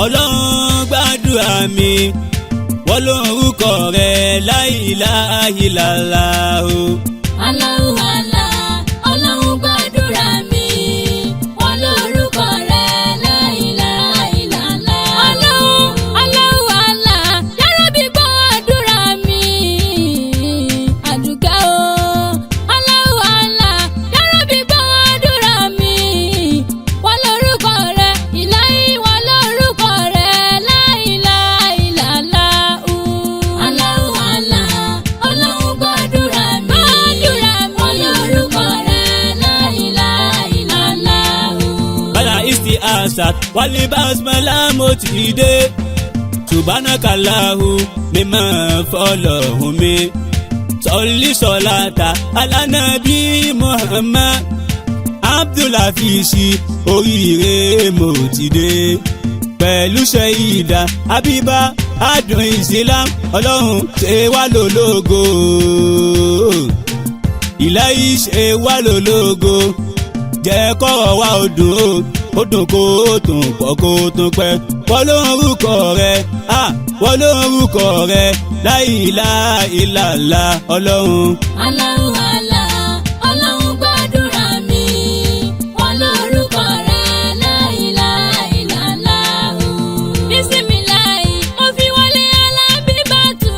ọlọ́run gbàdúrà mi wọ́n lórúkọ rẹ̀ la ilaha illallah o. Allahu Allah, ọlọ́run gbàdúrà mi wọ́n lórúkọ rẹ̀ la ilaha illallah. Allahu Allah, ya Rabbi gbọ́ àdúrà mi àdúgá o. Allahu Allah, ya Rabbi gbọ́ àdúrà mi wọ́n lórúkọ rẹ̀ ìláyí wọ́n lórúkọ rẹ̀ la ilaha illallah. Allahu Allah, ọlọ́run gbàdúrà mi wọ́n lórúkọ rẹ̀ la ilaha illallah. bala isti'asat wali basmala mo ti dé subhanakallahu mímọ́ fọlọ́hún mi sọlí sọláta alánàbí muhammad abdulhafisi oríire mo ti dé pẹ̀lú ṣẹ́yìdá abiba adùn islam ọlọ́run ṣe wá lólógo ìláyí ṣe wá lólógo jẹ́ kọ́rọ̀ wá ó dùn kó tún pọ̀ kó tún pẹ́ wọ́n lórúkọ rẹ̀ wọ́n lórúkọ rẹ̀ la ilaha illallah ọlọ́run. Allahu Allah, ọlọ́run gbàdúrà mi wọ́n lórúkọ rẹ̀ la ilaha illallah. Bísímìláì mo fi wọlé alábíbàtú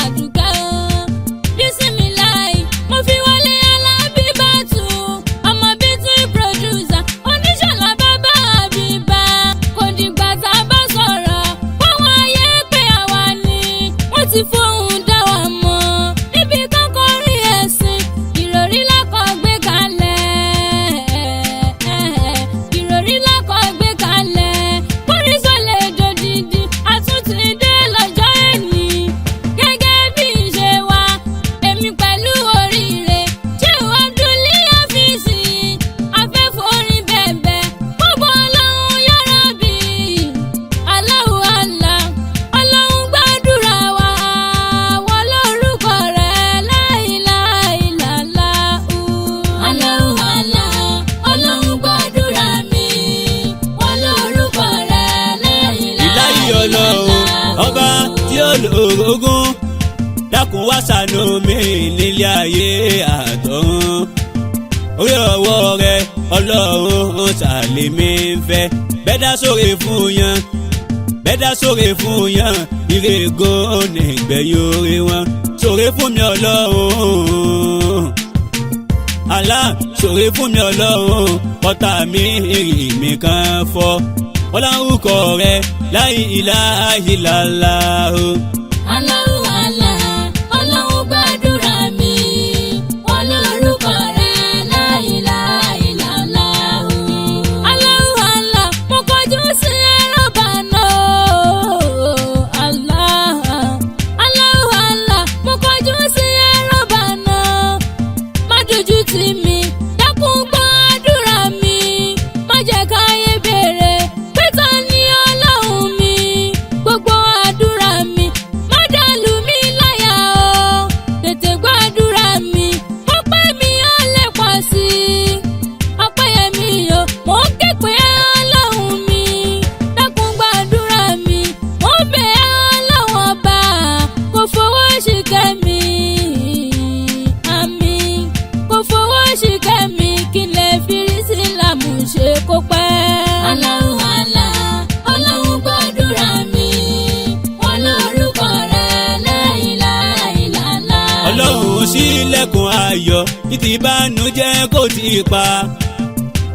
àdúgbò. Bísímìláì mo fi wọlé alábíbàtú ọmọ bíntì pòdúsà oníṣọ̀lá bàbá àbíbá. Kò dìgbà tá a bá sọ̀rọ̀ fáwọn ayé pé àwa ni wọ́n ti fóun dá wa mọ̀. Níbi kọ́kọ́ rí ẹ̀sìn ìròrí lákọ̀ gbé kalẹ̀. Ìròrí lákọ̀ gbé kalẹ̀. Kórìsọ̀lẹ̀ dòdìdì àtúntì dé lọ́jọ́ ẹ̀ní. Gẹ́gẹ́ bí ìṣe wa èmi pẹ̀lú oríire ṣé wọ́n dúlé ọ́fíìsì afẹ́fọ́ orin bẹ̀bẹ̀ gbogbo ọlọ́run ya Rabbi. Allahu Allah, ọlọ́run gbàdúrà wa wọ́n lórúkọ rẹ̀ la ilaha illallah. Allahu Allah, ọlọ́run gbàdúrà mi wọ́n lórúkọ rẹ̀ la ilaha ìláyí ọlọ́run ọba tí ó lórogún dákun wá ṣàánú mi nílé ayé àtọ̀run orí ọwọ́ rẹ ọlọ́run ṣàlèmí ń fẹ́ bẹ́dá sóre fún yan bẹ́dá sóre fún yan ìrègò nígbẹ̀yìn orí wọn sóre fún mi ọlọ́run Allah sóre fún mi ọlọ́run ọ̀tá mi èrè mi kan fọ́ wọ́n lórúkọ rẹ̀ la ilaha illallah. Allahu Allah, ọlọ́run gbàdúrà mi wọ́n lórúkọ rẹ̀ la ilaha illallah. Allahu Allah, mo kọjú sí ẹ̀rọ̀bà náà. Allahu Allah, mo kọjú sí ẹ̀rọ̀bà náà. Má dojú tì mí dákun gbọ́ àdúrà mi má jẹ́ káyé béèrè pé ta ni ọlọ́run mi. Gbogbo àdúrà mi má dàlú mi láyà o. Tètè gbàdúrà mi ọpẹ́ mi á lè pọ̀ sí i. Ọpẹ́yẹmí o mò ń ké pé ọlọ́run mi dákun gbàdúrà mi mò ń bẹ̀ ọlọ́run ọba kò fowó ṣìkẹ́ mi. Àmín kò fowó ṣìkẹ́ mi kí lè fi rí sílámù ṣe kó pẹ́. Allahu Allah, ọlọ́run gbàdúrà mi wọ́n lórúkọ rẹ̀ la ilaha illallah. ọlọ́run ṣílẹ̀kùn ayọ̀ kí ti bánújẹ́ kó ti pa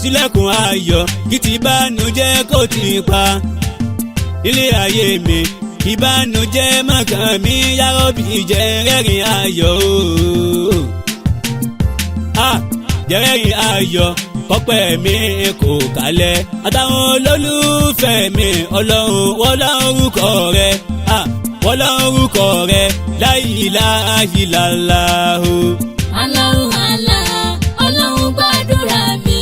ṣílẹ̀kùn ayọ̀ kí ti bánújẹ́ kó ti pa ilé ayé mi ìbánújẹ́ mọ̀kàn mi ya Rabbi jẹ́ rẹ́rìn ayọ̀ o. Jẹ́rẹ́rìn ayọ̀ kọ́pẹ́ mi kò kalẹ̀ àtàwọn olólùfẹ́ mi ọlọ́run wọ́n lórúkọ rẹ̀ wọ́n lórúkọ rẹ̀ la ilaha illallah. Allahu Allah, ọlọ́run gbàdúrà mi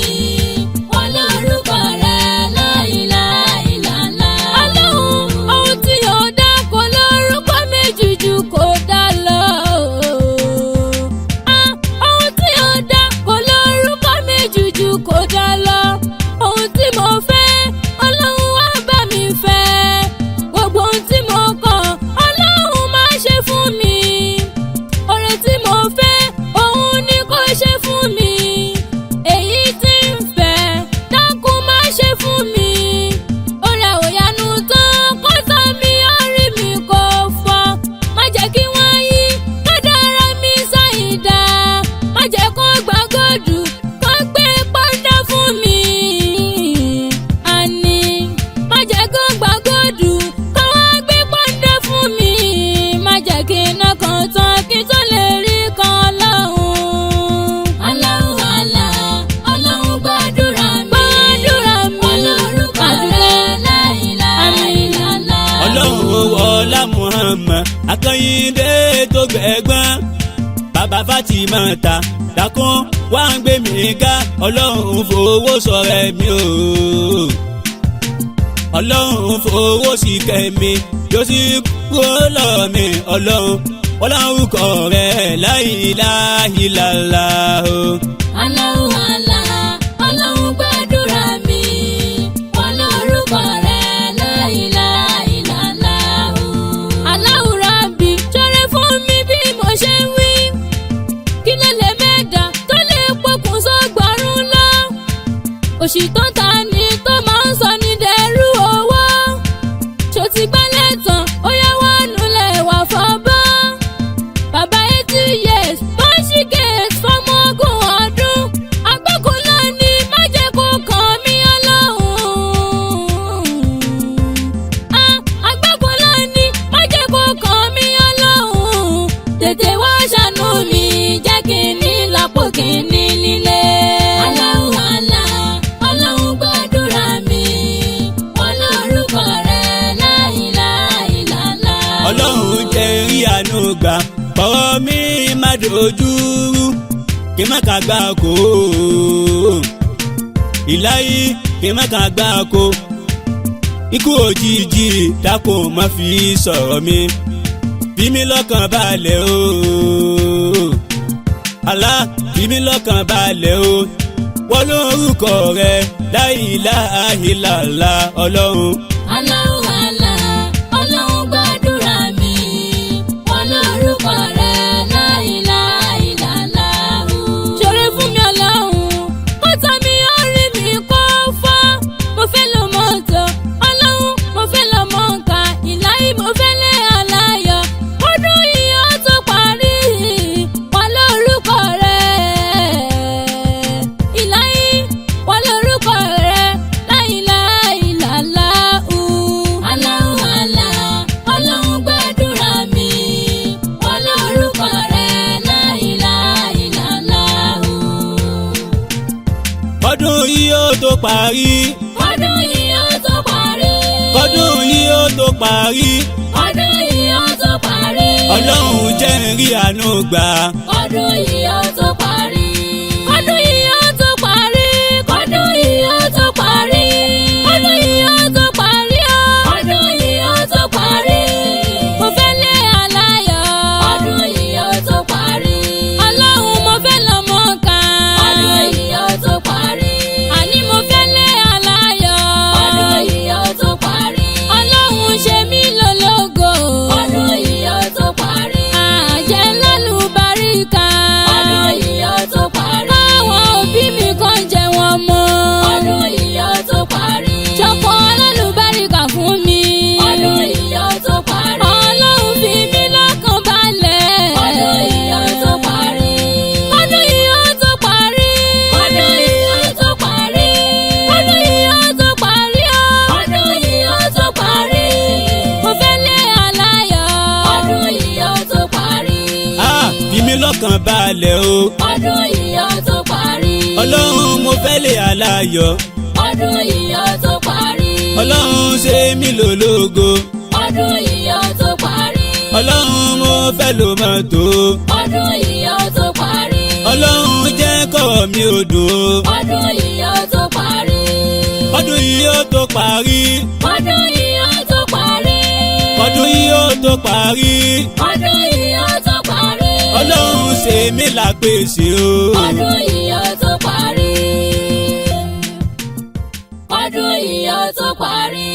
wọ́n lórúkọ rẹ̀ la ilaha illallah. Ọlọ́run ohun tí yóò dá kò lórúkọ méjì jù kò dá lọ. Ohun tí yóò dá kò lórúkọ méjì jù kò dá lọ. Ohun tí mo fẹ́ ọlọ́run wá Àyìndé tó gbẹ̀gbọ́n bàbá Fatima ta dákun wá ń gbé mi ga ọlọ́run fowó sọ̀rọ̀ mi o ọlọ́run fowó sí kẹ́mi yóò sì kúrò lọ́ọ̀ mi ọlọ́run kọ̀ rẹ̀ la ilaha illallah o. Allahu Allah, ọlọ́run gbàdúrà mi ọlọ́rúkọ rẹ̀ la ilaha illallah o. Allahu Rabbi ṣọrẹ fún mi bí mo ṣe ń wí kí ló lè mẹ́ta tó lè pokùn sọ́gbọ̀rún lọ òṣì tó ta ni tó máa ń sọ ní dẹrú owó ṣó ti gbálẹ̀ tán ó yẹ wọ́n nulẹ̀ wà fọ́bọ́ bàbá 80 years bọ́ńṣì gate fọ́mọ ogún ọdún agbákùnlá ni má jẹ́ kó kàn mí ọlọ́run agbákùnlá ni má jẹ́ kó kàn mí ọlọ́run tètè wá ṣàánú mi jẹ́ kí n ní lápò kí n ní lílé. Allahu Allah, ọlọ́run gbàdúrà mi ọlọ́rúkọ rẹ̀ la ilaha illallah. ọlọ́run jẹ́ rí àánú gbà ọ̀rọ̀ mi má dojúrú kí má kà gbà kó ìláyé kí má kà gbà kó ikú òjijì dákun má fi sọ̀rọ̀ mi bí mi lọ́kàn balẹ̀ o Allah bí mi lọ́kàn balẹ̀ o wọ́n lórúkọ rẹ̀ la ilaha illallah ọlọ́run. Allahu Allah, ọlọ́run gbàdúrà mi ọlọ́rúkọ rẹ̀ la ilaha illallah. ṣọrẹ fún mi ọlọ́run ó tọ́ mi ó rí mi kó fọ́ mo fẹ́ lọ mọ́tò ọlọ́run mo fẹ́ lọ mọ́ǹkà ìláyé mo fẹ́ lé aláyọ̀ ọdún yìí ó tó parí wọ́n lórúkọ rẹ̀ ìláyé wọ́n lórúkọ rẹ̀ la ilaha illallah. Allahu Allah, ọlọ́run gbàdúrà mi ọlọ́rúkọ rẹ̀ la ilaha illallah. ọdún yìí ó tó parí ọdún yìí ó tó parí ọdún yìí ó tó parí ọdún yìí ó tó parí ọlọ́run jẹ́ n rí àánú gbà ọdún yìí ó tó parí ọdún yìí ó tó parí ọdún yìí ó tó parí ọdún yìí ó tó parí ọdún yìí ó tó parí mo fẹ́ lé aláyọ̀ ọdún yìí ó tó parí ọlọ́run mo fẹ́ lọ Mọ́kà ọdún yìí ó tó parí àní mo fẹ́ lé aláyọ̀ ọdún yìí ó tó parí ọlọ́run ṣe mí lólógo ọdún yìí ó tó parí àjẹ́ lálùbáríkà ọdún yìí ó tó parí àwọn òbí mi kan jẹ wọn mọ́ ọdún yìí ó tó parí ṣọkọ lálùbáríkà fún mi ọdún yìí ó tó parí ọlọ́run fi mí lọ́kàn balẹ̀ ọdún yìí ó tó parí ọdún yìí ó tó parí ọdún yìí ó tó parí ọdún yìí ó tó parí ọdún yìí ó tó parí mo fẹ́ lé aláyọ̀ ọdún yìí ó tó parí fi mí lọ́kàn balẹ̀ o ọdún yìí ó tó parí ọlọ́run mo fẹ́ lè aláyọ̀ ọdún yìí ó tó parí ọlọ́run ṣe mí lólógo ọdún yìí ó tó parí ọlọ́run mo fẹ́ lò mọ́tò ọdún yìí ó tó parí ọlọ́run jẹ́ kọ́rọ̀ mi ò dùn ọdún yìí ó tó parí ọdún yìí ó tó parí ọdún yìí ó tó parí ọdún yìí ó tó parí ọdún yìí ó tó parí ọlọ́run ṣe mí lápèsè o ọdún yìí ó tó parí ọdún yìí ó tó parí.